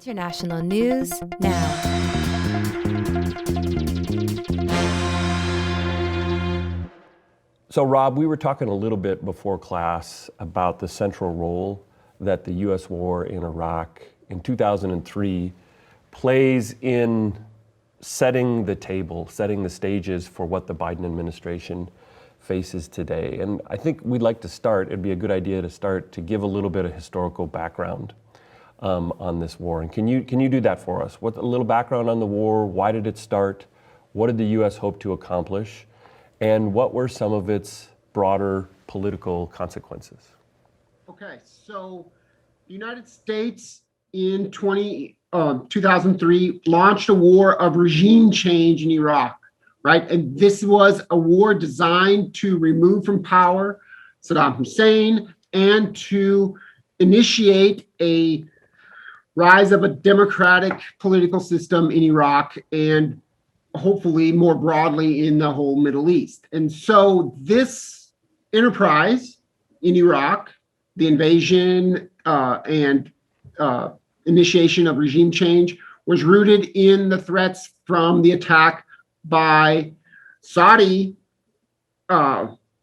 International News Now. So, Rob, we were talking a little bit before class about the central role that the U.S. war in Iraq in 2003 plays in setting the table, setting the stages for what the Biden administration faces today. And I think we'd like to start, it'd be a good idea to start to give a little bit of historical background on this war. And can you do that for us? What a little background on the war, why did it start, what did the U.S. hope to accomplish, and what were some of its broader political consequences? Okay, so the United States in 2003 launched a war of regime change in Iraq, right? And this was a war designed to remove from power Saddam Hussein and to initiate a rise of a democratic political system in Iraq and hopefully more broadly in the whole Middle East. And so this enterprise in Iraq, the invasion and initiation of regime change, was rooted in the threats from the attack by Saudi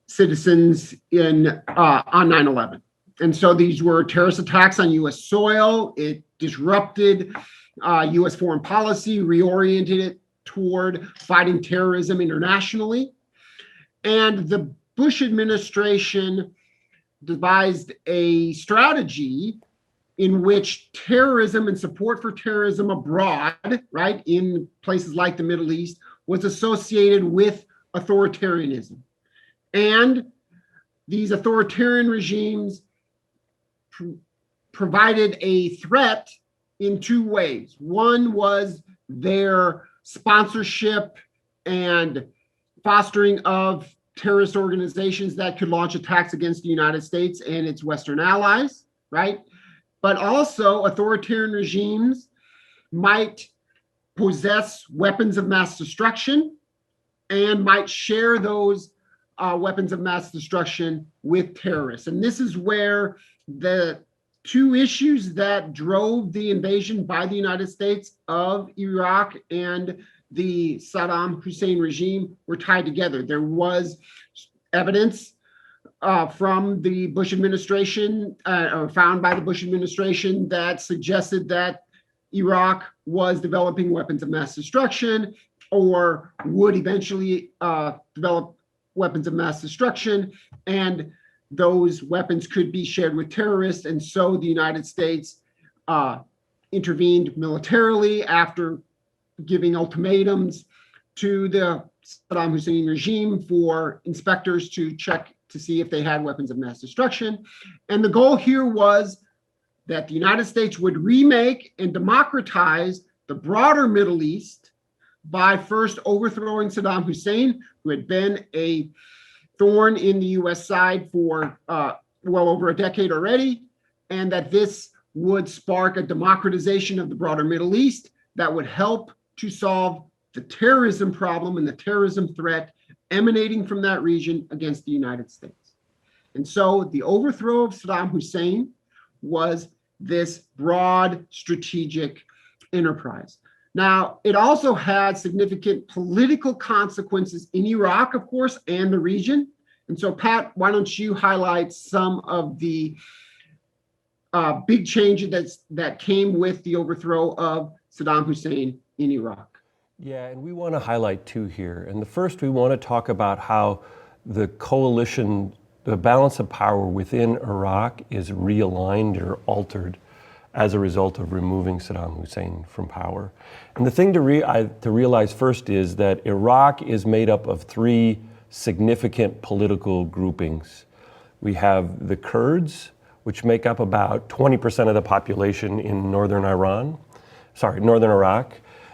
citizens on 9/11. And so these were terrorist attacks on U.S. soil. It disrupted U.S. foreign policy, reoriented it toward fighting terrorism internationally. And the Bush administration devised a strategy in which terrorism and support for terrorism abroad, right, in places like the Middle East, was associated with authoritarianism. And these authoritarian regimes provided a threat in two ways. One was their sponsorship and fostering of terrorist organizations that could launch attacks against the United States and its Western allies, right? But also authoritarian regimes might possess weapons of mass destruction and might share those weapons of mass destruction with terrorists. And this is where the two issues that drove the invasion by the United States of Iraq and the Saddam Hussein regime were tied together. There was evidence from the Bush administration, or found by the Bush administration, that suggested that Iraq was developing weapons of mass destruction or would eventually develop weapons of mass destruction, and those weapons could be shared with terrorists. And so the United States intervened militarily after giving ultimatums to the Saddam Hussein regime for inspectors to check to see if they had weapons of mass destruction. And the goal here was that the United States would remake and democratize the broader Middle East by first overthrowing Saddam Hussein, who had been a thorn in the U.S. side for well over a decade already, and that this would spark a democratization of the broader Middle East that would help to solve the terrorism problem and the terrorism threat emanating from that region against the United States. And so the overthrow of Saddam Hussein was this broad strategic enterprise. Now, it also had significant political consequences in Iraq, of course, and the region. And so, Pat, why don't you highlight some of the big changes that came with the overthrow of Saddam Hussein in Iraq? Yeah, and we want to highlight two here. And the first, we want to talk about how the coalition, the balance of power within Iraq is realigned or altered as a result of removing Saddam Hussein from power. And the thing to realize first is that Iraq is made up of three significant political groupings. We have the Kurds, which make up about 20% of the population in northern Iraq.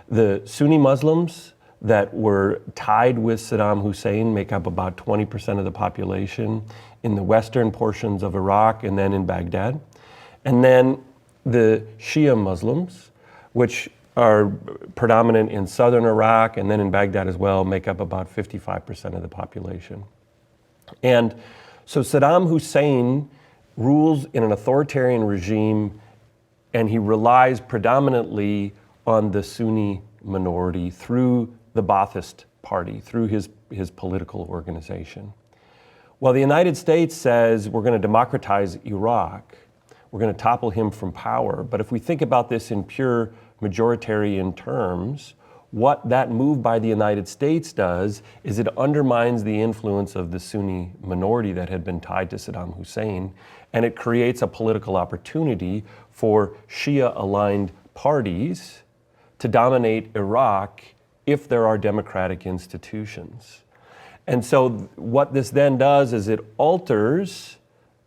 The Sunni Muslims that were tied with Saddam Hussein make up about 20% of the population in the western portions of Iraq and then in Baghdad. And then the Shia Muslims, which are predominant in southern Iraq and then in Baghdad as well, make up about 55% of the population. And so Saddam Hussein rules in an authoritarian regime and he relies predominantly on the Sunni minority through the Ba'athist Party, through his political organization. Well, the United States says we're going to democratize Iraq, we're going to topple him from power. But if we think about this in pure majoritarian terms, what that move by the United States does is it undermines the influence of the Sunni minority that had been tied to Saddam Hussein, and it creates a political opportunity for Shia-aligned parties to dominate Iraq if there are democratic institutions. And so what this then does is it alters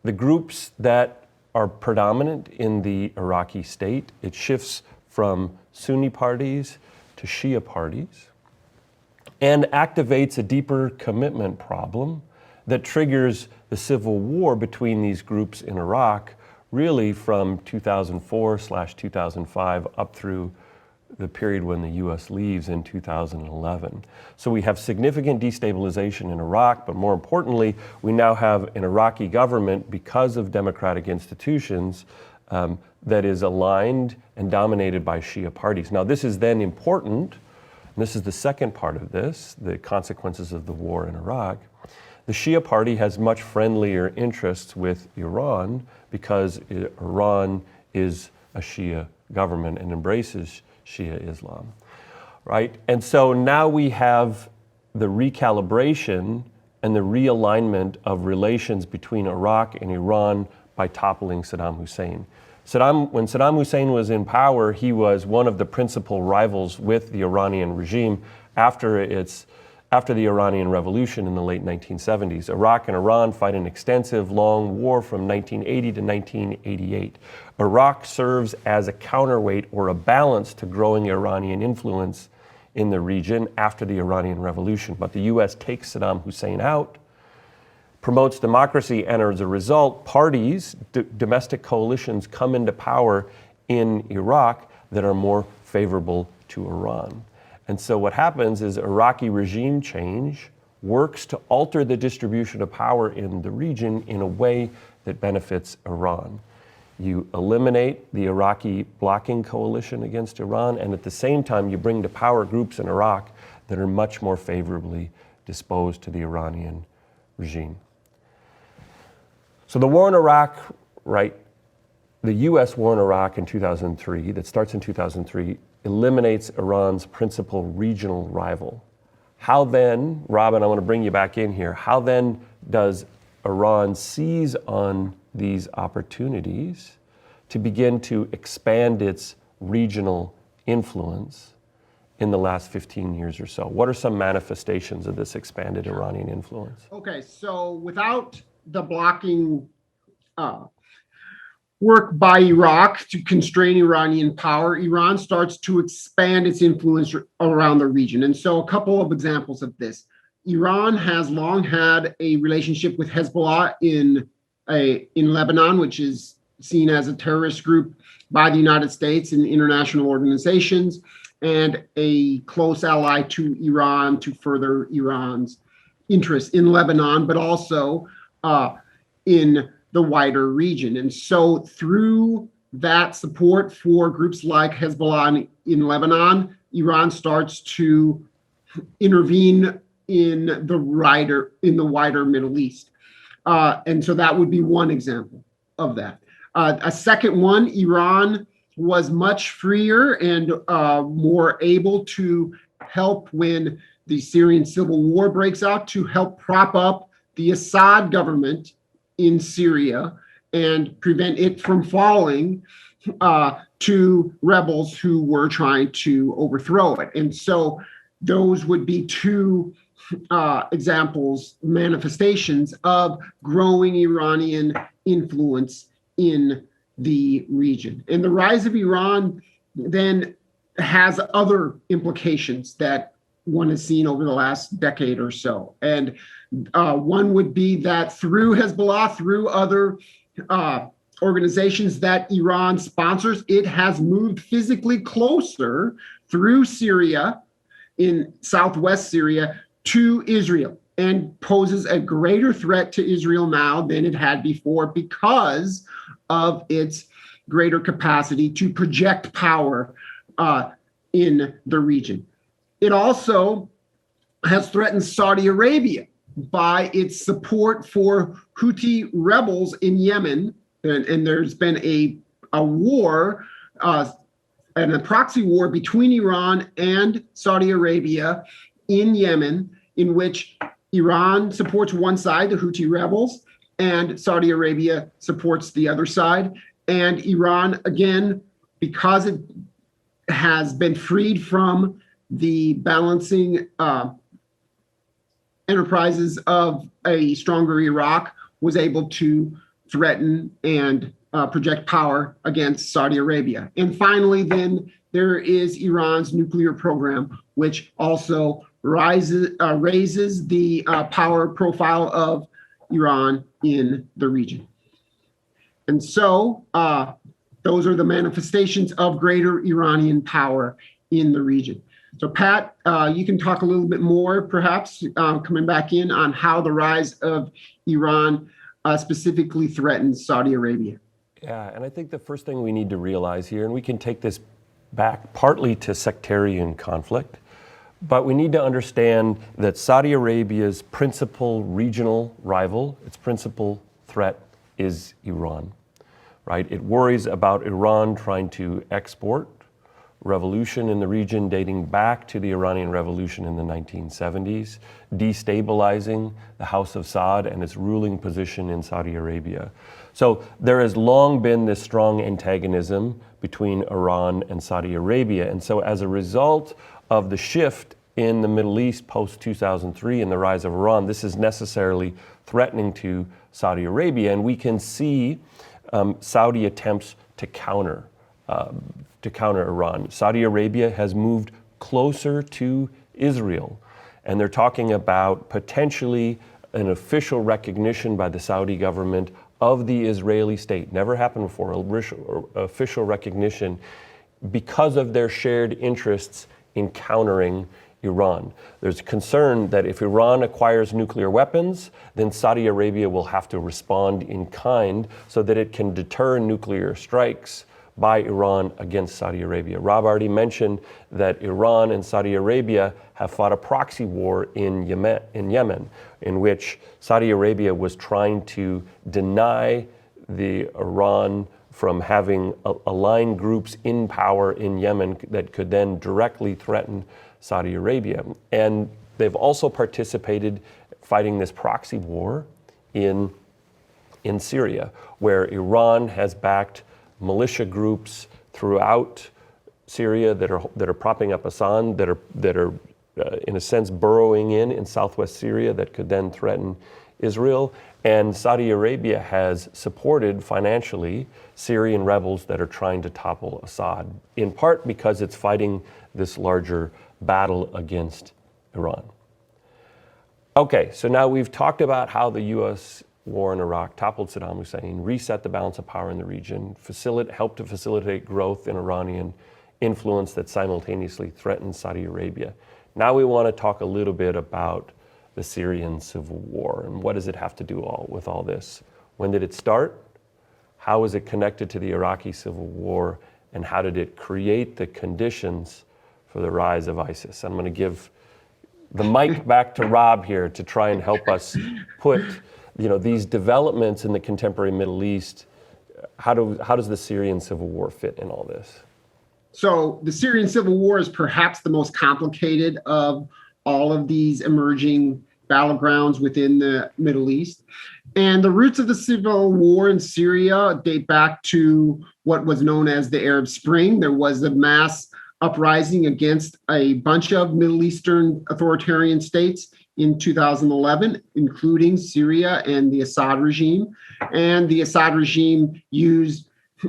the groups that are predominant in the Iraqi state. It shifts from Sunni parties to Shia parties and activates a deeper commitment problem that triggers the civil war between these groups in Iraq, really from 2004/2005 up through the period when the US leaves in 2011. So we have significant destabilization in Iraq, but more importantly, we now have an Iraqi government, because of democratic institutions, that is aligned and dominated by Shia parties. Now, this is then important, and this is the second part of this, the consequences of the war in Iraq. The Shia party has much friendlier interests with Iran because Iran is a Shia government and embraces Shia Islam, right? And so now we have the recalibration and the realignment of relations between Iraq and Iran by toppling Saddam Hussein. When Saddam Hussein was in power, he was one of the principal rivals with the Iranian regime after the Iranian Revolution in the late 1970s. Iraq and Iran fight an extensive, long war from 1980 to 1988. Iraq serves as a counterweight or a balance to growing Iranian influence in the region after the Iranian Revolution. But the US takes Saddam Hussein out, promotes democracy, and as a result, parties, domestic coalitions come into power in Iraq that are more favorable to Iran. And so what happens is Iraqi regime change works to alter the distribution of power in the region in a way that benefits Iran. You eliminate the Iraqi blocking coalition against Iran, and at the same time, you bring to power groups in Iraq that are much more favorably disposed to the Iranian regime. So the war in Iraq, right, the US war in Iraq in 2003, that starts in 2003, eliminates Iran's principal regional rival. How then, Robin, I want to bring you back in here, how then does Iran seize on these opportunities to begin to expand its regional influence in the last 15 years or so? What are some manifestations of this expanded Iranian influence? Okay, so without the blocking work by Iraq to constrain Iranian power, Iran starts to expand its influence around the region. And so a couple of examples of this. Iran has long had a relationship with Hezbollah in Lebanon, which is seen as a terrorist group by the United States and international organizations, and a close ally to Iran to further Iran's interests in Lebanon, but also in the wider region. And so through that support for groups like Hezbollah in Lebanon, Iran starts to intervene in the wider Middle East. And so that would be one example of that. A second one, Iran was much freer and more able to help when the Syrian civil war breaks out, to help prop up the Assad government in Syria and prevent it from falling to rebels who were trying to overthrow it. And so those would be two examples, manifestations of growing Iranian influence in the region. And the rise of Iran then has other implications that one has seen over the last decade or so. And one would be that through Hezbollah, through other organizations that Iran sponsors, it has moved physically closer through Syria, in southwest Syria, to Israel, and poses a greater threat to Israel now than it had before because of its greater capacity to project power in the region. It also has threatened Saudi Arabia by its support for Houthi rebels in Yemen. And there's been a war and a proxy war between Iran and Saudi Arabia in Yemen, in which Iran supports one side, the Houthi rebels, and Saudi Arabia supports the other side. And Iran, again, because it has been freed from the balancing enterprises of a stronger Iraq, was able to threaten and project power against Saudi Arabia. And finally, then there is Iran's nuclear program, which also raises the power profile of Iran in the region. And so those are the manifestations of greater Iranian power in the region. So Pat, you can talk a little bit more, perhaps, coming back in on how the rise of Iran specifically threatens Saudi Arabia. Yeah, and I think the first thing we need to realize here, and we can take this back partly to sectarian conflict, but we need to understand that Saudi Arabia's principal regional rival, its principal threat, is Iran, right? It worries about Iran trying to export revolution in the region dating back to the Iranian Revolution in the 1970s, destabilizing the House of Saud and its ruling position in Saudi Arabia. So there has long been this strong antagonism between Iran and Saudi Arabia. And so as a result of the shift in the Middle East post-2003 and the rise of Iran, this is necessarily threatening to Saudi Arabia. And we can see Saudi attempts to counter Iran. Saudi Arabia has moved closer to Israel, and they're talking about potentially an official recognition by the Saudi government of the Israeli state. Never happened before, official recognition, because of their shared interests in countering Iran. There's concern that if Iran acquires nuclear weapons, then Saudi Arabia will have to respond in kind so that it can deter nuclear strikes by Iran against Saudi Arabia. Rob already mentioned that Iran and Saudi Arabia have fought a proxy war in Yemen, in which Saudi Arabia was trying to deny the Iran from having aligned groups in power in Yemen that could then directly threaten Saudi Arabia. And they've also participated fighting this proxy war in Syria, where Iran has backed militia groups throughout Syria that are propping up Assad, that are in a sense burrowing in southwest Syria that could then threaten Israel. And Saudi Arabia has supported financially Syrian rebels that are trying to topple Assad, in part because it's fighting this larger battle against Iran. Okay, so now we've talked about how the U.S. war in Iraq toppled Saddam Hussein, reset the balance of power in the region, helped to facilitate growth in Iranian influence that simultaneously threatened Saudi Arabia. Now we want to talk a little bit about the Syrian civil war and what does it have to do with all this? When did it start? How is it connected to the Iraqi civil war? And how did it create the conditions for the rise of ISIS? I'm going to give the mic back to Rob here to try and help us put these developments in the contemporary Middle East. How does the Syrian civil war fit in all this? So the Syrian civil war is perhaps the most complicated of all of these emerging battlegrounds within the Middle East. And the roots of the civil war in Syria date back to what was known as the Arab Spring. There was a mass uprising against a bunch of Middle Eastern authoritarian states in 2011, including Syria and the Assad regime. And the Assad regime used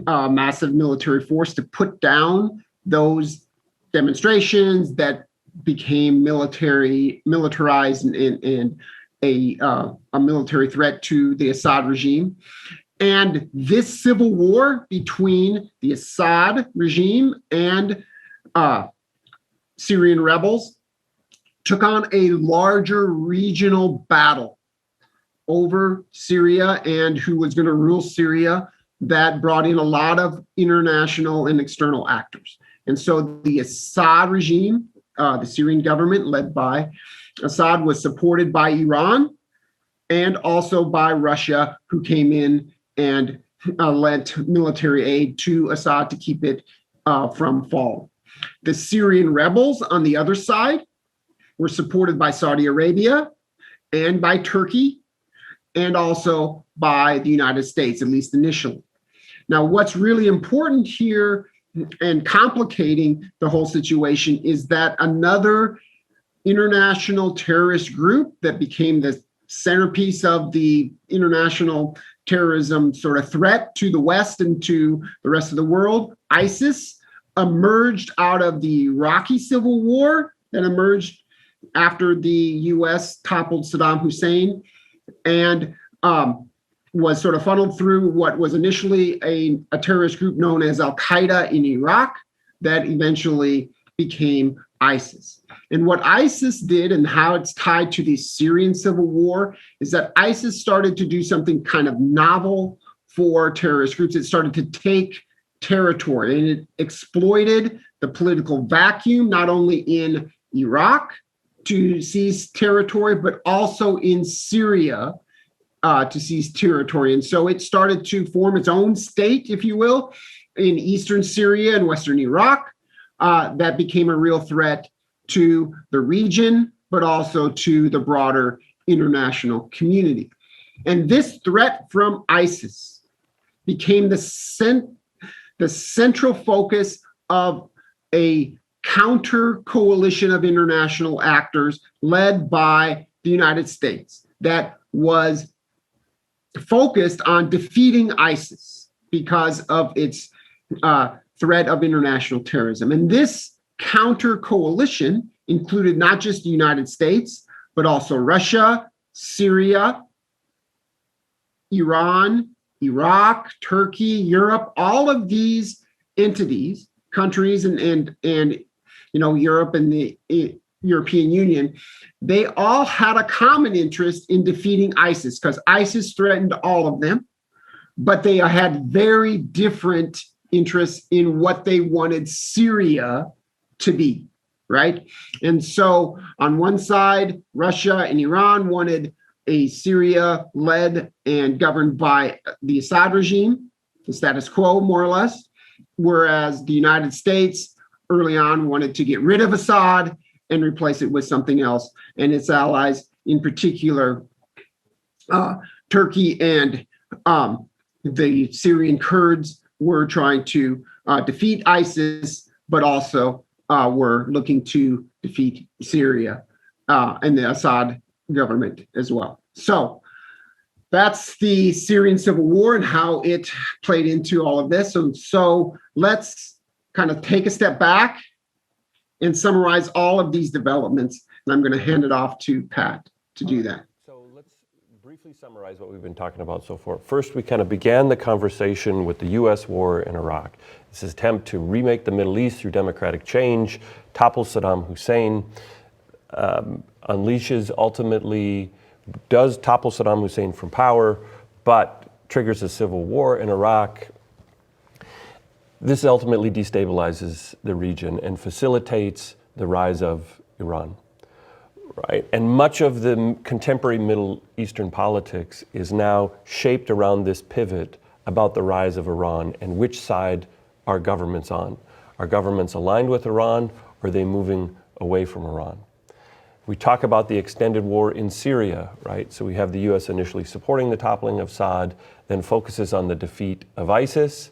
massive military force to put down those demonstrations that became militarized and a military threat to the Assad regime. And this civil war between the Assad regime and Syrian rebels took on a larger regional battle over Syria and who was going to rule Syria that brought in a lot of international and external actors. And so the Assad regime, the Syrian government led by Assad, was supported by Iran and also by Russia, who came in and lent military aid to Assad to keep it from falling. The Syrian rebels on the other side were supported by Saudi Arabia and by Turkey and also by the United States, at least initially. Now, what's really important here and complicating the whole situation is that another international terrorist group that became the centerpiece of the international terrorism sort of threat to the West and to the rest of the world, ISIS, emerged out of the Iraqi civil war that emerged after the US toppled Saddam Hussein, and was sort of funneled through what was initially a terrorist group known as Al-Qaeda in Iraq that eventually became ISIS. And what ISIS did and how it's tied to the Syrian civil war is that ISIS started to do something kind of novel for terrorist groups. It started to take territory, and it exploited the political vacuum, not only in Iraq to seize territory, but also in Syria to seize territory. And so it started to form its own state, if you will, in eastern Syria and western Iraq. That became a real threat to the region, but also to the broader international community. And this threat from ISIS became the central focus of a counter coalition of international actors led by the United States that was focused on defeating ISIS because of its threat of international terrorism. And this counter coalition included not just the United States, but also Russia, Syria, Iran, Iraq, Turkey, Europe. All of these entities, countries, and Europe and the European Union, they all had a common interest in defeating ISIS because ISIS threatened all of them, but they had very different interests in what they wanted Syria to be, right? And so on one side, Russia and Iran wanted a Syria led and governed by the Assad regime, the status quo, more or less, whereas the United States early on wanted to get rid of Assad and replace it with something else. And its allies, in particular, Turkey and the Syrian Kurds, were trying to defeat ISIS, but also were looking to defeat Syria and the Assad government as well. So that's the Syrian civil war and how it played into all of this. So let's kind of take a step back and summarize all of these developments. And I'm going to hand it off to Pat to do that. So let's briefly summarize what we've been talking about so far. First, we kind of began the conversation with the U.S. war in Iraq. This attempt to remake the Middle East through democratic change, topple Saddam Hussein, does topple Saddam Hussein from power, but triggers a civil war in Iraq. This ultimately destabilizes the region and facilitates the rise of Iran, right? And much of the contemporary Middle Eastern politics is now shaped around this pivot about the rise of Iran and which side are governments on. Are governments aligned with Iran, or are they moving away from Iran? We talk about the extended war in Syria, right? So we have the US initially supporting the toppling of Assad, then focuses on the defeat of ISIS.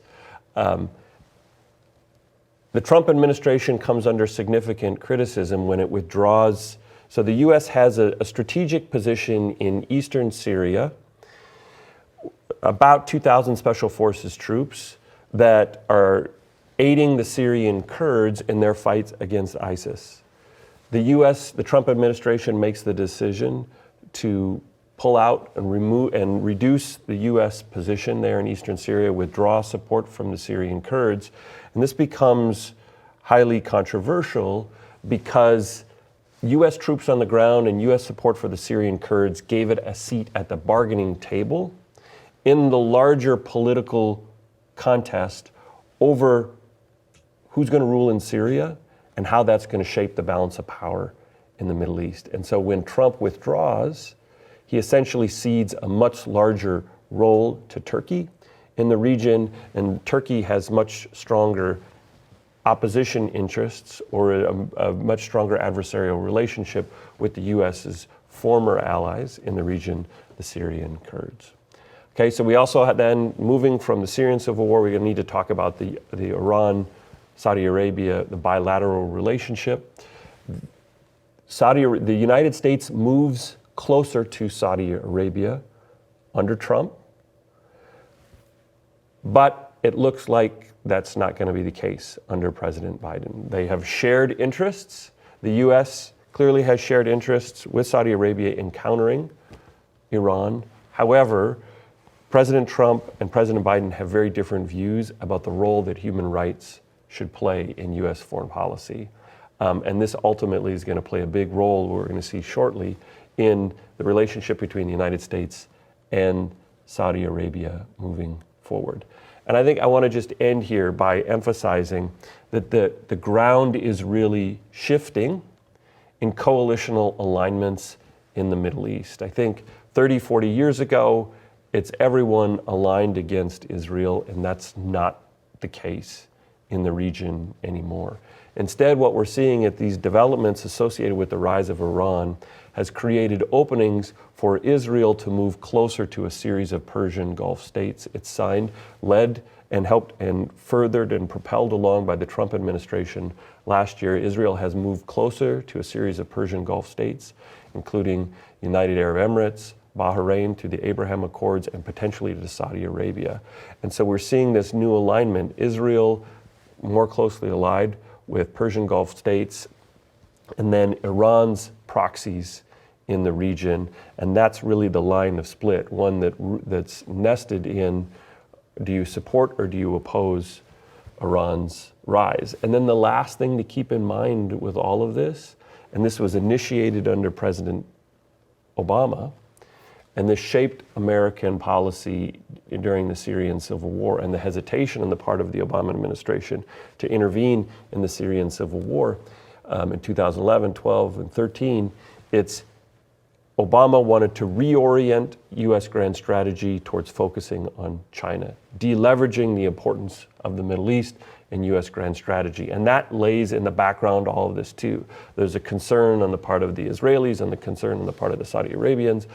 The Trump administration comes under significant criticism when it withdraws. So the US has a strategic position in eastern Syria, about 2,000 special forces troops that are aiding the Syrian Kurds in their fights against ISIS. The Trump administration makes the decision to pull out and reduce the US position there in eastern Syria, withdraw support from the Syrian Kurds. And this becomes highly controversial because US troops on the ground and US support for the Syrian Kurds gave it a seat at the bargaining table in the larger political contest over who's going to rule in Syria and how that's going to shape the balance of power in the Middle East. And so when Trump withdraws, he essentially cedes a much larger role to Turkey in the region, and Turkey has much stronger opposition interests or a much stronger adversarial relationship with the US's former allies in the region, the Syrian Kurds. Okay, so we also had then, moving from the Syrian civil war, we're going to need to talk about the Iran, Saudi Arabia, the bilateral relationship. The United States moves closer to Saudi Arabia under Trump, but it looks like that's not going to be the case under President Biden. They have shared interests. The U.S. clearly has shared interests with Saudi Arabia in countering Iran. However, President Trump and President Biden have very different views about the role that human rights should play in U.S. foreign policy. And this ultimately is going to play a big role, we're going to see shortly, in the relationship between the United States and Saudi Arabia moving forward. And I think I want to just end here by emphasizing that the ground is really shifting in coalitional alignments in the Middle East. I think 30, 40 years ago, it's everyone aligned against Israel, and that's not the case in the region anymore. Instead, what we're seeing at these developments associated with the rise of Iran has created openings for Israel to move closer to a series of Persian Gulf states. It's signed, led, and helped and furthered and propelled along by the Trump administration last year. Israel has moved closer to a series of Persian Gulf states, including United Arab Emirates, Bahrain, to the Abraham Accords, and potentially to Saudi Arabia. And so we're seeing this new alignment, Israel more closely allied with Persian Gulf states, and then Iran's proxies in the region. And that's really the line of split, one that's nested in, do you support or do you oppose Iran's rise? And then the last thing to keep in mind with all of this, and this was initiated under President Obama, and this shaped American policy during the Syrian civil war, and the hesitation on the part of the Obama administration to intervene in the Syrian civil war in 2011, 12, and 13, it's Obama wanted to reorient U.S. grand strategy towards focusing on China, deleveraging the importance of the Middle East in U.S. grand strategy. And that lays in the background all of this too. There's a concern on the part of the Israelis and the concern on the part of the Saudi Arabians,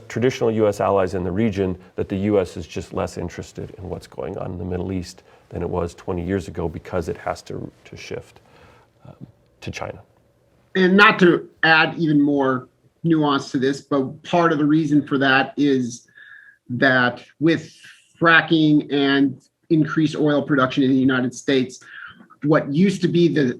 traditional U.S. allies in the region, that the U.S. is just less interested in what's going on in the Middle East than it was 20 years ago because it has to shift to China. And not to add even more nuance to this, but part of the reason for that is that with fracking and increased oil production in the United States, what used to be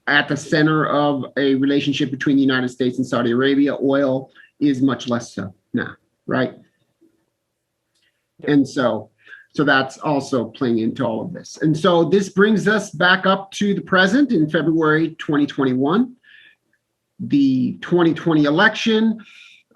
at the center of a relationship between the United States and Saudi Arabia, oil, is much less so now, right? And so that's also playing into all of this. And so this brings us back up to the present in February 2021. The 2020 election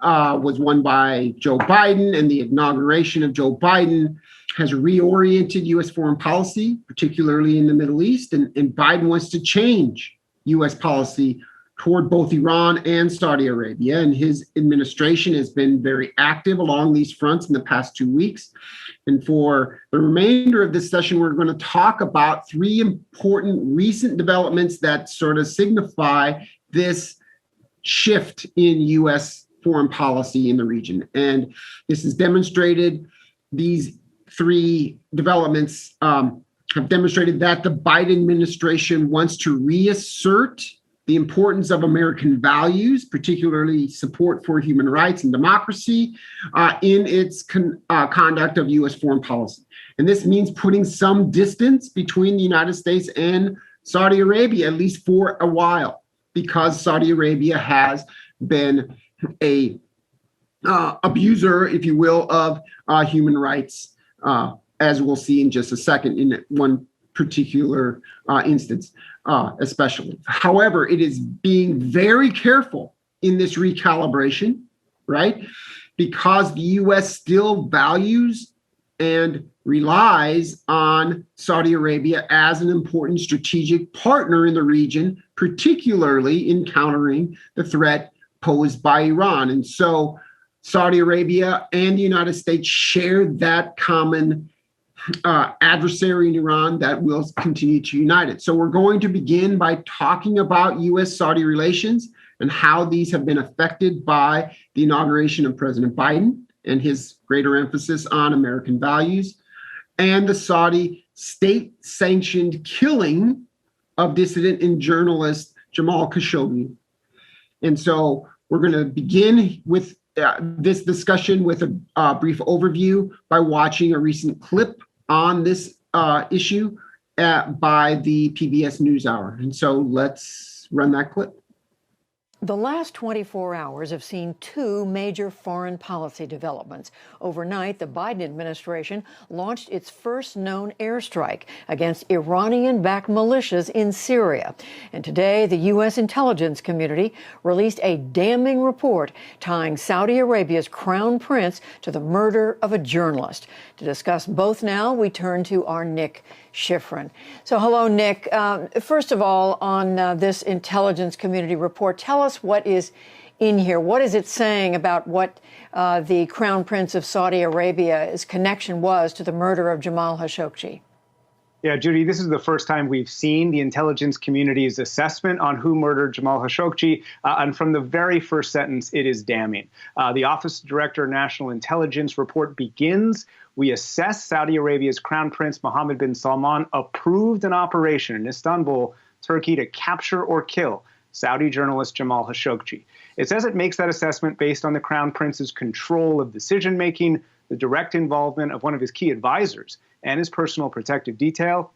was won by Joe Biden, and the inauguration of Joe Biden has reoriented U.S. foreign policy, particularly in the Middle East, and Biden wants to change U.S. policy toward both Iran and Saudi Arabia, and his administration has been very active along these fronts in the past 2 weeks. And for the remainder of this session, we're going to talk about three important recent developments that sort of signify this shift in U.S. foreign policy in the region. And this is demonstrated, these three developments have demonstrated that the Biden administration wants to reassert the importance of American values, particularly support for human rights and democracy, in its conduct of U.S. foreign policy. And this means putting some distance between the United States and Saudi Arabia, at least for a while, because Saudi Arabia has been a abuser, if you will, of human rights, as we'll see in just a second in one particular instance, especially. However, it is being very careful in this recalibration, right? Because the U.S. still values and relies on Saudi Arabia as an important strategic partner in the region, particularly in countering the threat posed by Iran. And so Saudi Arabia and the United States share that common adversary in Iran that will continue to unite it. So we're going to begin by talking about U.S.-Saudi relations and how these have been affected by the inauguration of President Biden and his greater emphasis on American values, and the Saudi state-sanctioned killing of dissident and journalist Jamal Khashoggi. And so we're going to begin with this discussion with a brief overview by watching a recent clip on this issue by the PBS News Hour. And so let's run that clip. The last 24 hours have seen two major foreign policy developments. Overnight, the Biden administration launched its first known airstrike against Iranian-backed militias in Syria. And today, the U.S. intelligence community released a damning report tying Saudi Arabia's crown prince to the murder of a journalist. To discuss both now, we turn to our Nick Schifrin. So hello, Nick. First of all, on this intelligence community report, tell us what is in here. What is it saying about what the Crown Prince of Saudi Arabia's connection was to the murder of Jamal Khashoggi? Yeah, Judy, this is the first time we've seen the intelligence community's assessment on who murdered Jamal Khashoggi. And from the very first sentence, it is damning. The Office Director of National Intelligence report begins, "We assess Saudi Arabia's Crown Prince Mohammed bin Salman approved an operation in Istanbul, Turkey, to capture or kill Saudi journalist Jamal Khashoggi." It says it makes that assessment based on the Crown Prince's control of decision-making, the direct involvement of one of his key advisors, and his personal protective detail,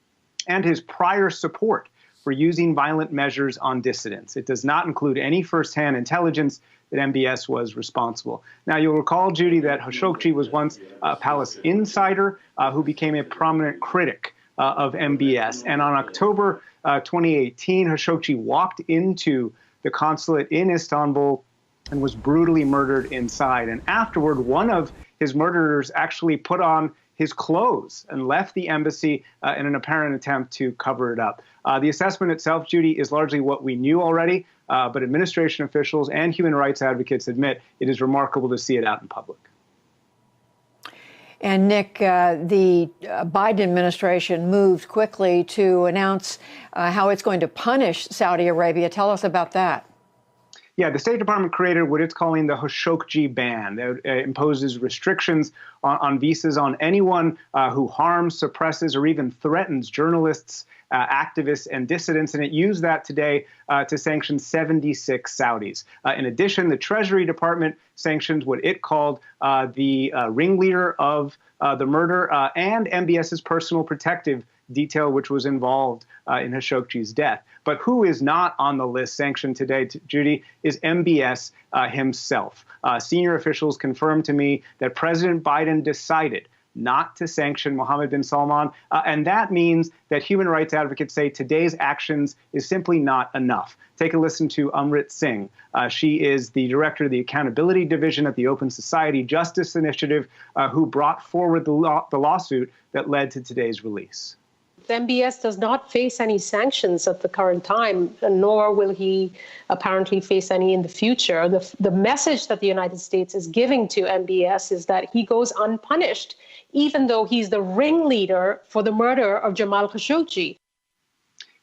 and his prior support for using violent measures on dissidents. It does not include any firsthand intelligence that MBS was responsible. Now, you'll recall, Judy, that Khashoggi was once a palace insider who became a prominent critic of MBS. And on October 2018, Khashoggi walked into the consulate in Istanbul and was brutally murdered inside. And afterward, one of his murderers actually put on his clothes and left the embassy in an apparent attempt to cover it up. The assessment itself, Judy, is largely what we knew already, but administration officials and human rights advocates admit it is remarkable to see it out in public. And Nick, the Biden administration moved quickly to announce how it's going to punish Saudi Arabia. Tell us about that. Yeah, the State Department created what it's calling the Khashoggi ban that imposes restrictions on visas on anyone who harms, suppresses, or even threatens journalists, activists, and dissidents. And it used that today to sanction 76 Saudis. In addition, the Treasury Department sanctioned what it called the ringleader of the murder and MBS's personal protective detail, which was involved in Khashoggi's death. But who is not on the list sanctioned today, Judy, is MBS himself. Senior officials confirmed to me that President Biden decided not to sanction Mohammed bin Salman. And that means that human rights advocates say today's actions is simply not enough. Take a listen to Amrit Singh. She is the director of the Accountability Division at the Open Society Justice Initiative, who brought forward the lawsuit that led to today's release. MBS does not face any sanctions at the current time, nor will he apparently face any in the future. The message that the United States is giving to MBS is that he goes unpunished, even though he's the ringleader for the murder of Jamal Khashoggi.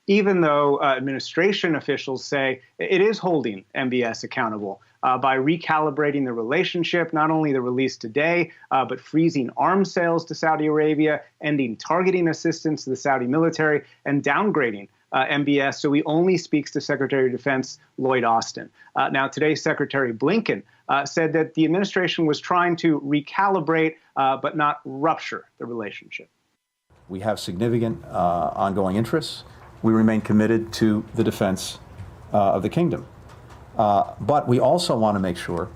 Even though administration officials say it is holding MBS accountable by recalibrating the relationship, not only the release today, but freezing arms sales to Saudi Arabia, ending targeting assistance to the Saudi military, and downgrading MBS so he only speaks to Secretary of Defense Lloyd Austin. Now, today, Secretary Blinken said that the administration was trying to recalibrate but not rupture the relationship. We have significant ongoing interests. We remain committed to the defense of the kingdom. But we also want to make sure,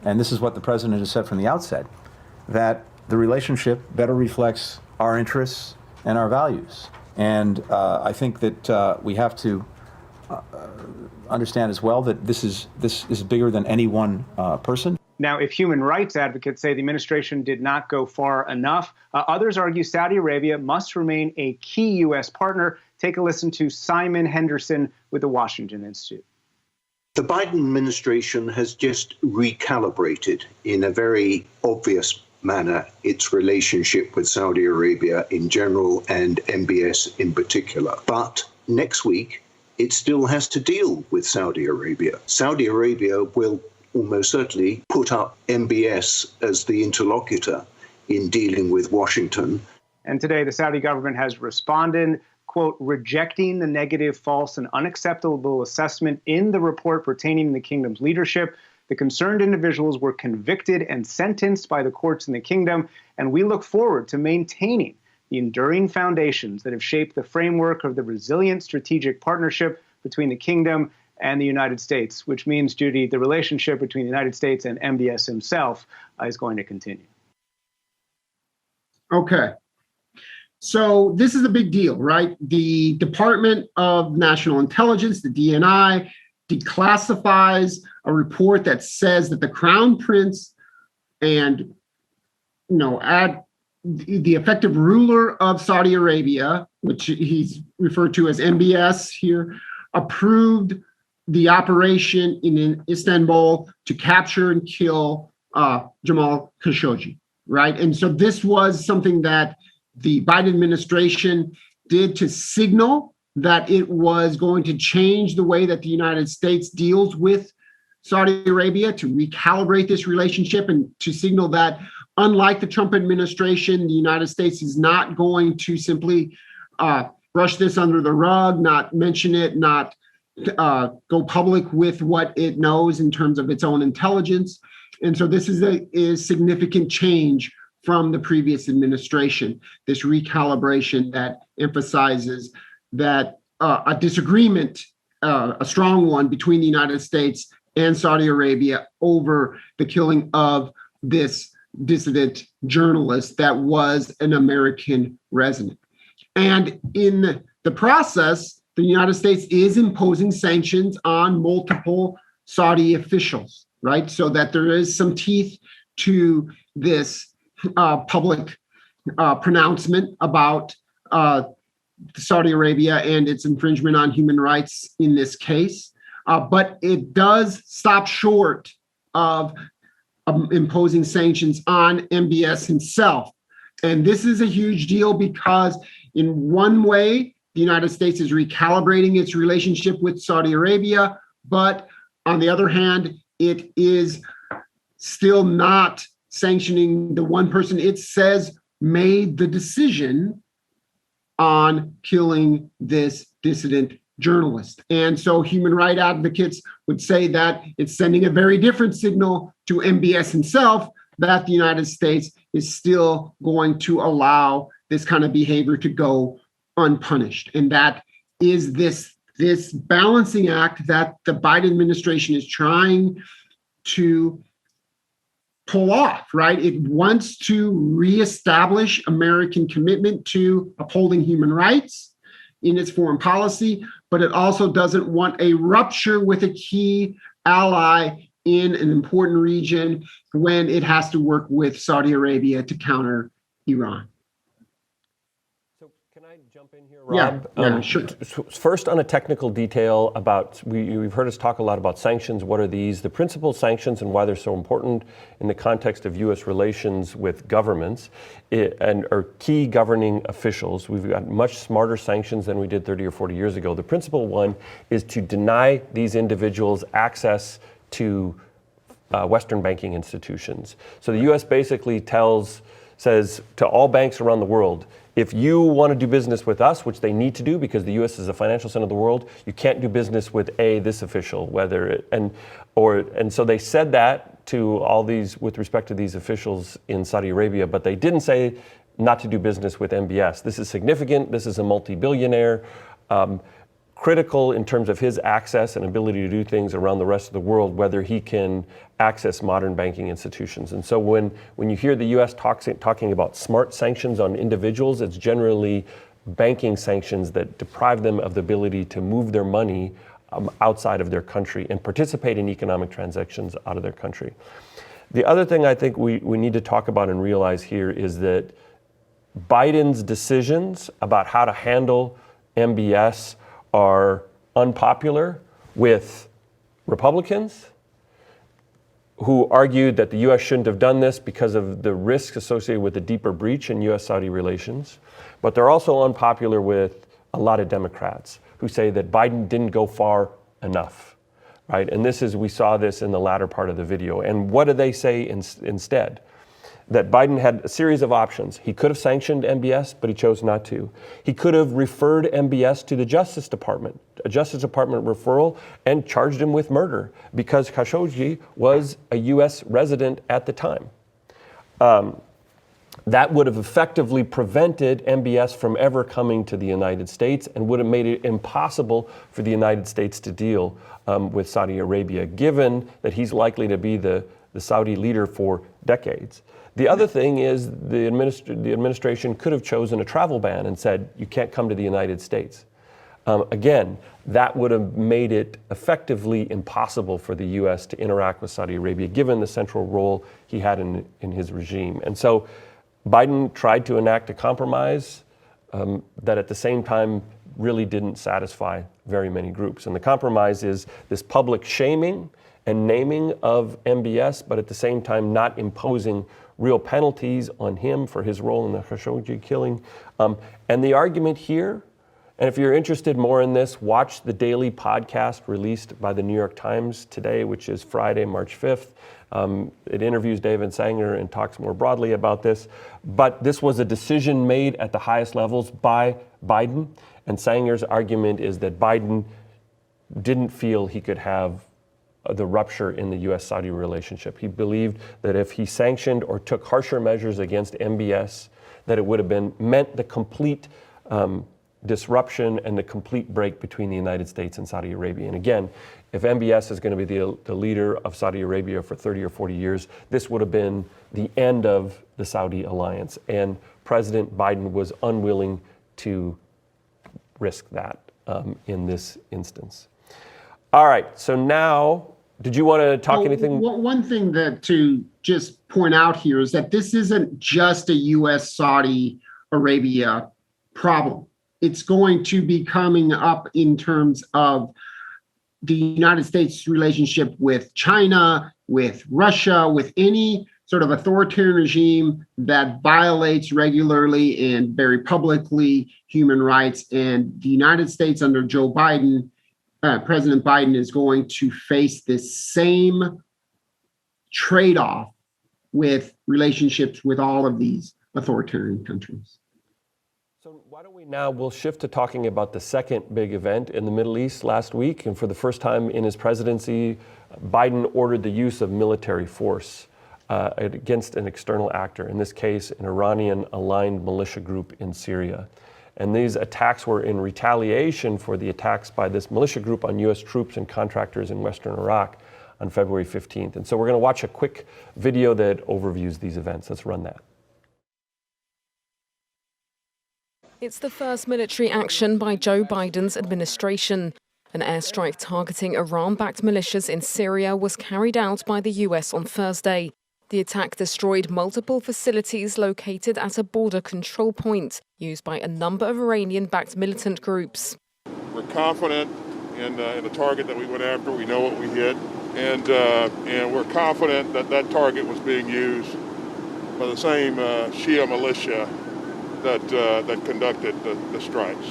and this is what the president has said from the outset, that the relationship better reflects our interests and our values. And I think that we have to understand as well that this is bigger than any one person. Now, if human rights advocates say the administration did not go far enough, others argue Saudi Arabia must remain a key U.S. partner. Take a listen to Simon Henderson with the Washington Institute. The Biden administration has just recalibrated in a very obvious manner its relationship with Saudi Arabia in general and MBS in particular. But next week, it still has to deal with Saudi Arabia. Saudi Arabia will almost certainly put up MBS as the interlocutor in dealing with Washington. And today, the Saudi government has responded, quote, rejecting the negative, false, and unacceptable assessment in the report pertaining to the kingdom's leadership. The concerned individuals were convicted and sentenced by the courts in the kingdom, and we look forward to maintaining the enduring foundations that have shaped the framework of the resilient strategic partnership between the kingdom and the United States, which means, Judy, the relationship between the United States and MBS himself is going to continue. Okay. So this is a big deal, right? The Department of National Intelligence, the DNI, declassifies a report that says that the Crown Prince and, the effective ruler of Saudi Arabia, which he's referred to as MBS here, approved the operation in Istanbul to capture and kill Jamal Khashoggi, right? And so this was something that the Biden administration did to signal that it was going to change the way that the United States deals with Saudi Arabia, to recalibrate this relationship and to signal that, unlike the Trump administration, the United States is not going to simply brush this under the rug, not mention it, not go public with what it knows in terms of its own intelligence. And so this is a significant change from the previous administration, this recalibration that emphasizes that a disagreement, a strong one, between the United States and Saudi Arabia over the killing of this dissident journalist that was an American resident. And in the process, the United States is imposing sanctions on multiple Saudi officials, right? So that there is some teeth to this public pronouncement about Saudi Arabia and its infringement on human rights in this case. But it does stop short of imposing sanctions on MBS himself. And this is a huge deal because in one way, the United States is recalibrating its relationship with Saudi Arabia, but on the other hand, it is still not sanctioning the one person it says made the decision on killing this dissident journalist. And so human rights advocates would say that it's sending a very different signal to MBS himself that the United States is still going to allow this kind of behavior to go unpunished. And that is this balancing act that the Biden administration is trying to pull off, right? It wants to reestablish American commitment to upholding human rights in its foreign policy, but it also doesn't want a rupture with a key ally in an important region when it has to work with Saudi Arabia to counter Iran. So can I jump in here, Rob? Yeah, sure. First, on a technical detail about, we've heard us talk a lot about sanctions. What are these? The principal sanctions and why they're so important in the context of U.S. relations with governments and are key governing officials. We've got much smarter sanctions than we did 30 or 40 years ago. The principal one is to deny these individuals access to Western banking institutions. So the U.S. basically says to all banks around the world, if you want to do business with us, which they need to do because the U.S. is the financial center of the world, you can't do business with this official, and so they said that to all these with respect to these officials in Saudi Arabia, but they didn't say not to do business with MBS. This is significant. This is a multi-billionaire, critical in terms of his access and ability to do things around the rest of the world, whether he can access modern banking institutions. And so when you hear the U.S. talking about smart sanctions on individuals, it's generally banking sanctions that deprive them of the ability to move their money outside of their country and participate in economic transactions out of their country. The other thing I think we need to talk about and realize here is that Biden's decisions about how to handle MBS are unpopular with Republicans who argued that the U.S. shouldn't have done this because of the risks associated with a deeper breach in U.S.-Saudi relations. But they're also unpopular with a lot of Democrats who say that Biden didn't go far enough, right? And we saw this in the latter part of the video. And what do they say instead? That Biden had a series of options. He could have sanctioned MBS, but he chose not to. He could have referred MBS to the Justice Department, a Justice Department referral, and charged him with murder because Khashoggi was a U.S. resident at the time. That would have effectively prevented MBS from ever coming to the United States and would have made it impossible for the United States to deal with Saudi Arabia, given that he's likely to be the Saudi leader for decades. The other thing is the administration could have chosen a travel ban and said, you can't come to the United States. Again, that would have made it effectively impossible for the U.S. to interact with Saudi Arabia, given the central role he had in his regime. And so Biden tried to enact a compromise that at the same time really didn't satisfy very many groups. And the compromise is this public shaming and naming of MBS, but at the same time not imposing real penalties on him for his role in the Khashoggi killing. And the argument here, and if you're interested more in this, watch the daily podcast released by the New York Times today, which is Friday, March 5th. It interviews David Sanger and talks more broadly about this. But this was a decision made at the highest levels by Biden. And Sanger's argument is that Biden didn't feel he could have the rupture in the U.S.-Saudi relationship. He believed that if he sanctioned or took harsher measures against MBS, that it would have meant the complete disruption and the complete break between the United States and Saudi Arabia. And again, if MBS is going to be the leader of Saudi Arabia for 30 or 40 years, this would have been the end of the Saudi alliance. And President Biden was unwilling to risk that in this instance. All right, so now, did you want to talk anything? One thing that to just point out here is that this isn't just a U.S.-Saudi Arabia problem. It's going to be coming up in terms of the United States' relationship with China, with Russia, with any sort of authoritarian regime that violates regularly and very publicly human rights. And the United States under Joe Biden, President Biden, is going to face this same trade-off with relationships with all of these authoritarian countries. So why don't we'll shift to talking about the second big event in the Middle East last week. And for the first time in his presidency, Biden ordered the use of military force against an external actor, in this case, an Iranian-aligned militia group in Syria. And these attacks were in retaliation for the attacks by this militia group on U.S. troops and contractors in Western Iraq on February 15th. And so we're going to watch a quick video that overviews these events. Let's run that. It's the first military action by Joe Biden's administration. An airstrike targeting Iran-backed militias in Syria was carried out by the U.S. on Thursday. The attack destroyed multiple facilities located at a border control point used by a number of Iranian-backed militant groups. We're confident in the target that we went after. We know what we hit, and we're confident that that target was being used by the same Shia militia that conducted the strikes.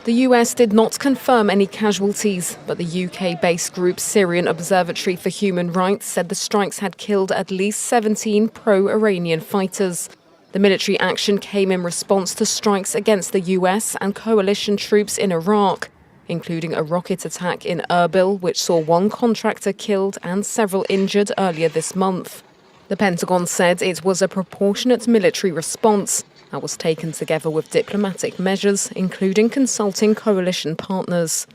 The US did not confirm any casualties, but the UK-based group Syrian Observatory for Human Rights said the strikes had killed at least 17 pro-Iranian fighters. The military action came in response to strikes against the US and coalition troops in Iraq, including a rocket attack in Erbil, which saw one contractor killed and several injured earlier this month. The Pentagon said it was a proportionate military response that was taken together with diplomatic measures, including consulting coalition partners.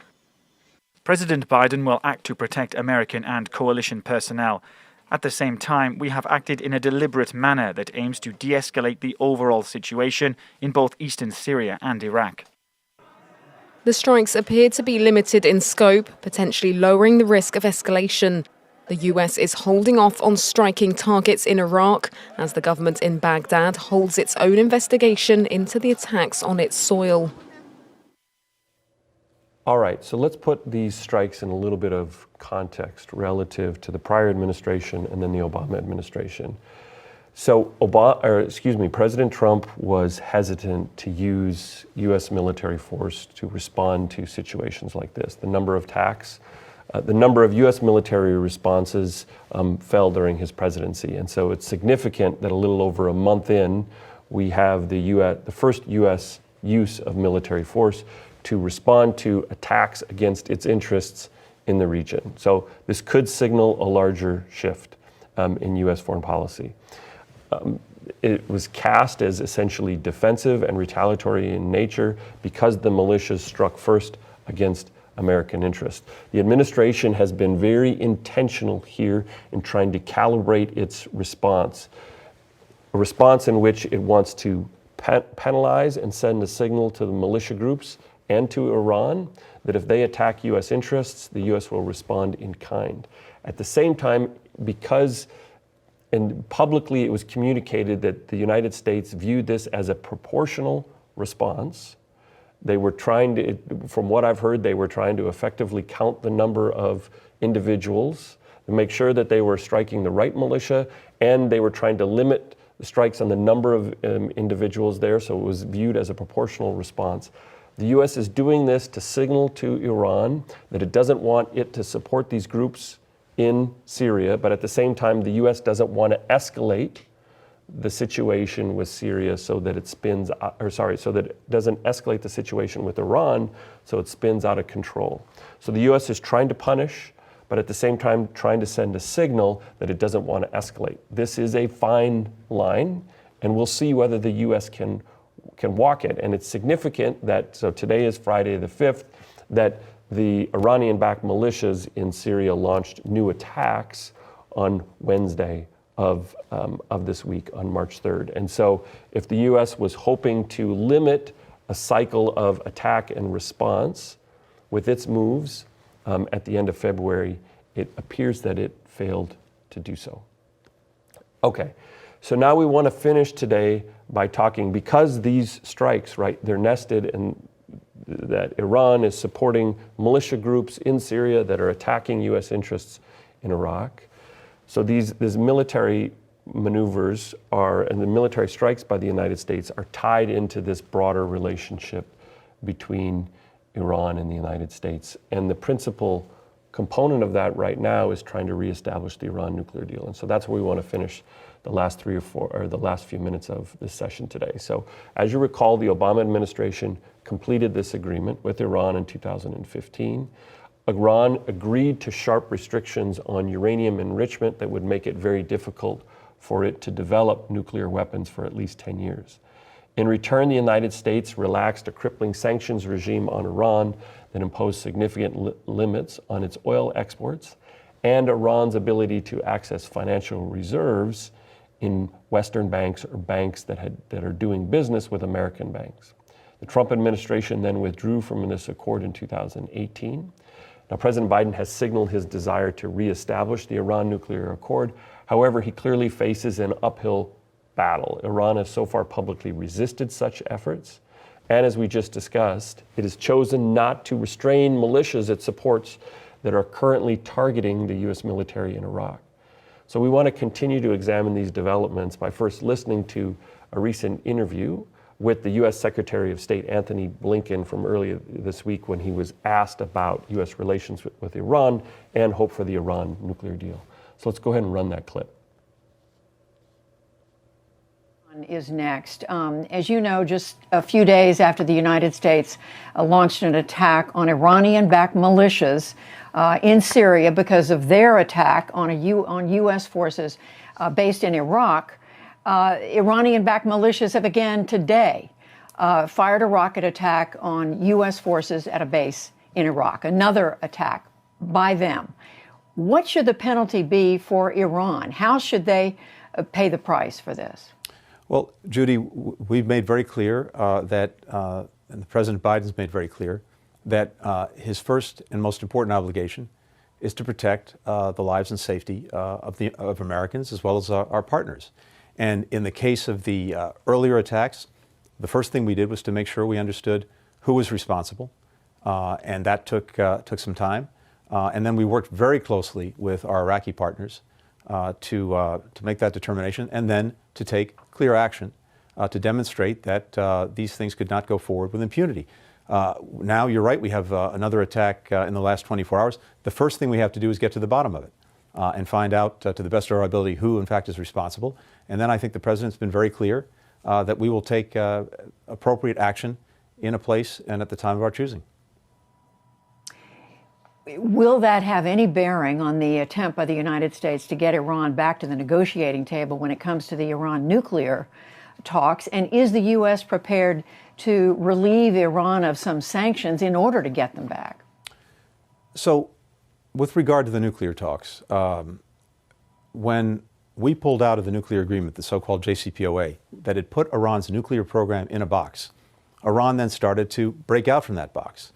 President Biden will act to protect American and coalition personnel. At the same time, we have acted in a deliberate manner that aims to de-escalate the overall situation in both eastern Syria and Iraq. The strikes appear to be limited in scope, potentially lowering the risk of escalation. The US is holding off on striking targets in Iraq as the government in Baghdad holds its own investigation into the attacks on its soil. All right, so let's put these strikes in a little bit of context relative to the prior administration and then the Obama administration. So President Trump was hesitant to use U.S. military force to respond to situations like this. The number of attacks, the number of U.S. military responses fell during his presidency. And so it's significant that a little over a month in, we have the first U.S. use of military force to respond to attacks against its interests in the region. So this could signal a larger shift in U.S. foreign policy. It was cast as essentially defensive and retaliatory in nature because the militias struck first against American interests. The administration has been very intentional here in trying to calibrate its response, a response in which it wants to penalize and send a signal to the militia groups and to Iran that if they attack U.S. interests, the U.S. will respond in kind. At the same time, and publicly it was communicated that the United States viewed this as a proportional response. They were trying to, from what I've heard, they were trying to effectively count the number of individuals to make sure that they were striking the right militia, and they were trying to limit the strikes on the number of individuals there, so it was viewed as a proportional response. The U.S. is doing this to signal to Iran that it doesn't want it to support these groups in Syria, but at the same time, the U.S. doesn't want to escalate the situation with Syria so that it so that it doesn't escalate the situation with Iran so it spins out of control. So the U.S. is trying to punish, but at the same time trying to send a signal that it doesn't want to escalate. This is a fine line, and we'll see whether the U.S. can walk it. And it's significant that, so today is Friday the 5th, that the Iranian-backed militias in Syria launched new attacks on Wednesday of this week, on March 3rd. And so if the U.S. was hoping to limit a cycle of attack and response with its moves at the end of February, it appears that it failed to do so. Okay, so now we want to finish today by talking, because these strikes, right, they're nested in that Iran is supporting militia groups in Syria that are attacking U.S. interests in Iraq. So these military maneuvers and the military strikes by the United States are tied into this broader relationship between Iran and the United States. And the principal component of that right now is trying to reestablish the Iran nuclear deal. And so that's where we want to finish the last the last few minutes of this session today. So as you recall, the Obama administration completed this agreement with Iran in 2015. Iran agreed to sharp restrictions on uranium enrichment that would make it very difficult for it to develop nuclear weapons for at least 10 years. In return, the United States relaxed a crippling sanctions regime on Iran that imposed significant limits on its oil exports and Iran's ability to access financial reserves in Western banks or banks that are doing business with American banks. The Trump administration then withdrew from this accord in 2018. Now, President Biden has signaled his desire to reestablish the Iran nuclear accord. However, he clearly faces an uphill battle. Iran has so far publicly resisted such efforts. And as we just discussed, it has chosen not to restrain militias it supports that are currently targeting the U.S. military in Iraq. So we want to continue to examine these developments by first listening to a recent interview with the U.S. Secretary of State Antony Blinken from earlier this week when he was asked about U.S. relations with Iran and hope for the Iran nuclear deal. So let's go ahead and run that clip. Is next. As you know, just a few days after the United States launched an attack on Iranian-backed militias in Syria because of their attack on U.S. forces based in Iraq, Iranian-backed militias have again today fired a rocket attack on U.S. forces at a base in Iraq, another attack by them. What should the penalty be for Iran? How should they pay the price for this? Well, Judy, we've made very clear and President Biden's made very clear that his first and most important obligation is to protect the lives and safety of Americans as well as our partners. And in the case of the earlier attacks, the first thing we did was to make sure we understood who was responsible, and that took some time. And then we worked very closely with our Iraqi partners to make that determination, and then to take clear action to demonstrate that these things could not go forward with impunity. Now, you're right, we have another attack in the last 24 hours. The first thing we have to do is get to the bottom of it and find out to the best of our ability who, in fact, is responsible. And then I think the President's been very clear that we will take appropriate action in a place and at the time of our choosing. Will that have any bearing on the attempt by the United States to get Iran back to the negotiating table when it comes to the Iran nuclear talks? And is the U.S. prepared to relieve Iran of some sanctions in order to get them back? So, with regard to the nuclear talks, when we pulled out of the nuclear agreement, the so-called JCPOA, that had put Iran's nuclear program in a box, Iran then started to break out from that box.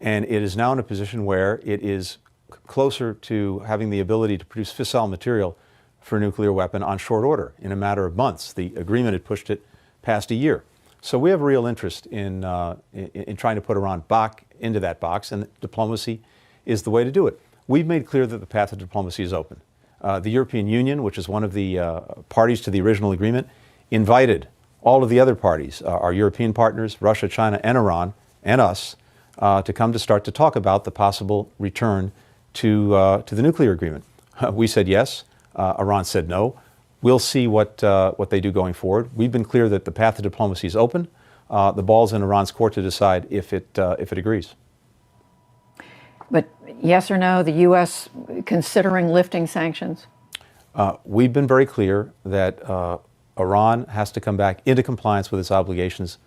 And it is now in a position where it is closer to having the ability to produce fissile material for a nuclear weapon on short order in a matter of months. The agreement had pushed it past a year. So we have a real interest in trying to put Iran back into that box, and diplomacy is the way to do it. We've made clear that the path of diplomacy is open. The European Union, which is one of the parties to the original agreement, invited all of the other parties, our European partners, Russia, China, and Iran, and us, to come to start to talk about the possible return to the nuclear agreement. We said yes. Iran said no. We'll see what they do going forward. We've been clear that the path to diplomacy is open. The ball's in Iran's court to decide if it agrees. But yes or no, the U.S. considering lifting sanctions? We've been very clear that Iran has to come back into compliance with its obligations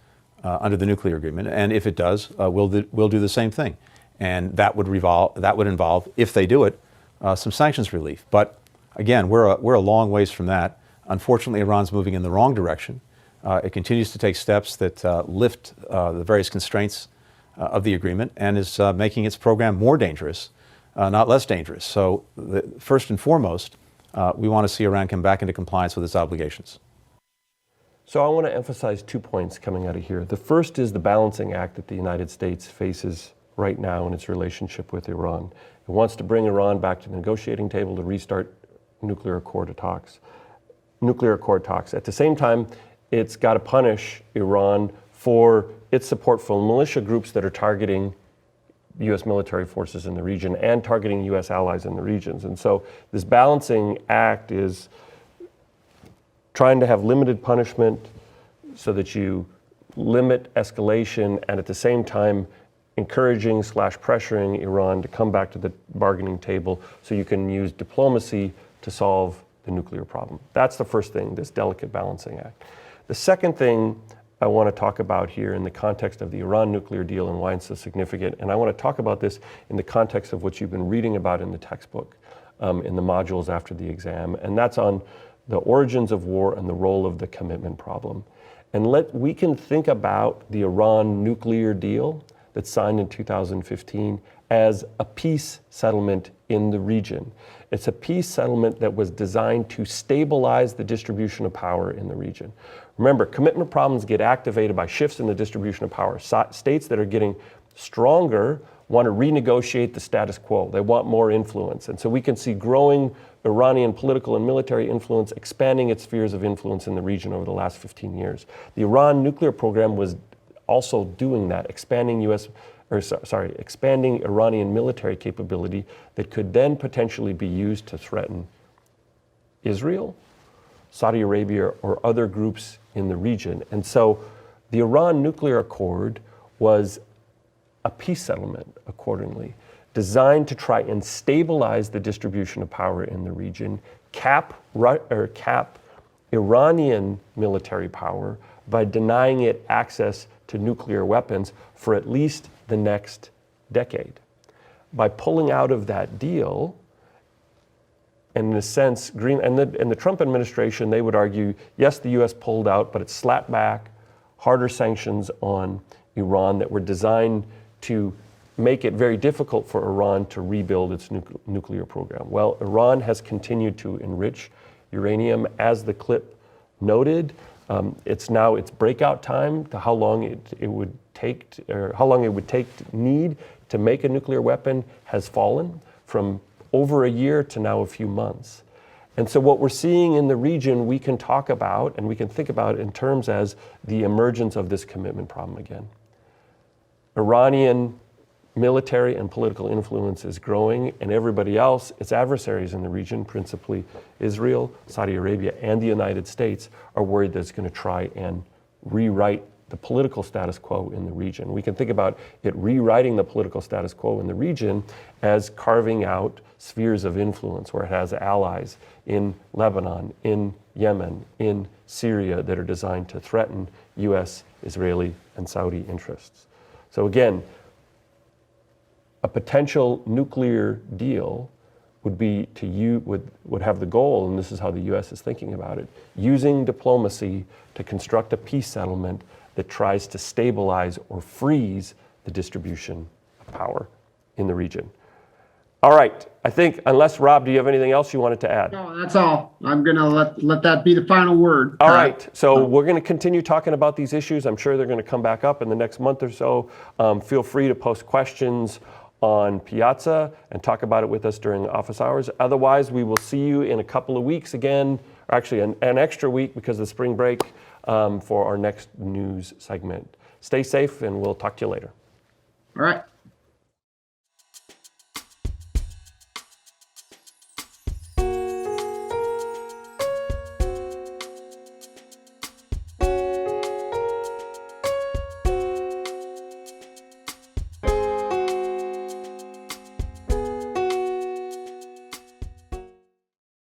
under the nuclear agreement, and if it does, we'll do the same thing, and that would involve, if they do it, some sanctions relief. But again, we're a long ways from that. Unfortunately, Iran's moving in the wrong direction. It continues to take steps that lift the various constraints of the agreement and is making its program more dangerous, not less dangerous. So, first and foremost, we want to see Iran come back into compliance with its obligations. So I want to emphasize 2 points coming out of here. The first is the balancing act that the United States faces right now in its relationship with Iran. It wants to bring Iran back to the negotiating table to restart nuclear accord talks. At the same time, it's got to punish Iran for its support for militia groups that are targeting U.S. military forces in the region and targeting U.S. allies in the regions. And so this balancing act is trying to have limited punishment so that you limit escalation, and at the same time encouraging/pressuring Iran to come back to the bargaining table so you can use diplomacy to solve the nuclear problem. That's the first thing, this delicate balancing act. The second thing I want to talk about here in the context of the Iran nuclear deal and why it's so significant, and I want to talk about this in the context of what you've been reading about in the textbook, in the modules after the exam, and that's on the origins of war and the role of the commitment problem. And we can think about the Iran nuclear deal that's signed in 2015 as a peace settlement in the region. It's a peace settlement that was designed to stabilize the distribution of power in the region. Remember, commitment problems get activated by shifts in the distribution of power. States that are getting stronger want to renegotiate the status quo. They want more influence. And so we can see growing Iranian political and military influence expanding its spheres of influence in the region over the last 15 years. The Iran nuclear program was also doing that, expanding Iranian military capability that could then potentially be used to threaten Israel, Saudi Arabia, or other groups in the region. And so the Iran nuclear accord was a peace settlement, accordingly, designed to try and stabilize the distribution of power in the region, cap Iranian military power by denying it access to nuclear weapons for at least the next decade. By pulling out of that deal, and in a sense, the Trump administration, they would argue, yes, the U.S. pulled out, but it slapped back harder sanctions on Iran that were designed to make it very difficult for Iran to rebuild its nuclear program? Well, Iran has continued to enrich uranium, as the clip noted. It's now its breakout time to how long it would take, or how long it would need to make a nuclear weapon has fallen from over a year to now a few months. And so what we're seeing in the region, we can talk about and we can think about in terms as the emergence of this commitment problem again. Iranian military and political influence is growing, and everybody else, its adversaries in the region, principally Israel, Saudi Arabia, and the United States, are worried that it's going to try and rewrite the political status quo in the region. We can think about it rewriting the political status quo in the region as carving out spheres of influence where it has allies in Lebanon, in Yemen, in Syria that are designed to threaten US, Israeli, and Saudi interests. So again, a potential nuclear deal would have the goal, and this is how the US is thinking about it, using diplomacy to construct a peace settlement that tries to stabilize or freeze the distribution of power in the region. All right, I think, unless Rob, do you have anything else you wanted to add? No, that's all. I'm gonna let that be the final word. All right, so we're gonna continue talking about these issues. I'm sure they're gonna come back up in the next month or so. Feel free to post questions on Piazza and talk about it with us during office hours. Otherwise, we will see you in a couple of weeks again, or actually an extra week because of the spring break, for our next news segment. Stay safe, and we'll talk to you later. All right.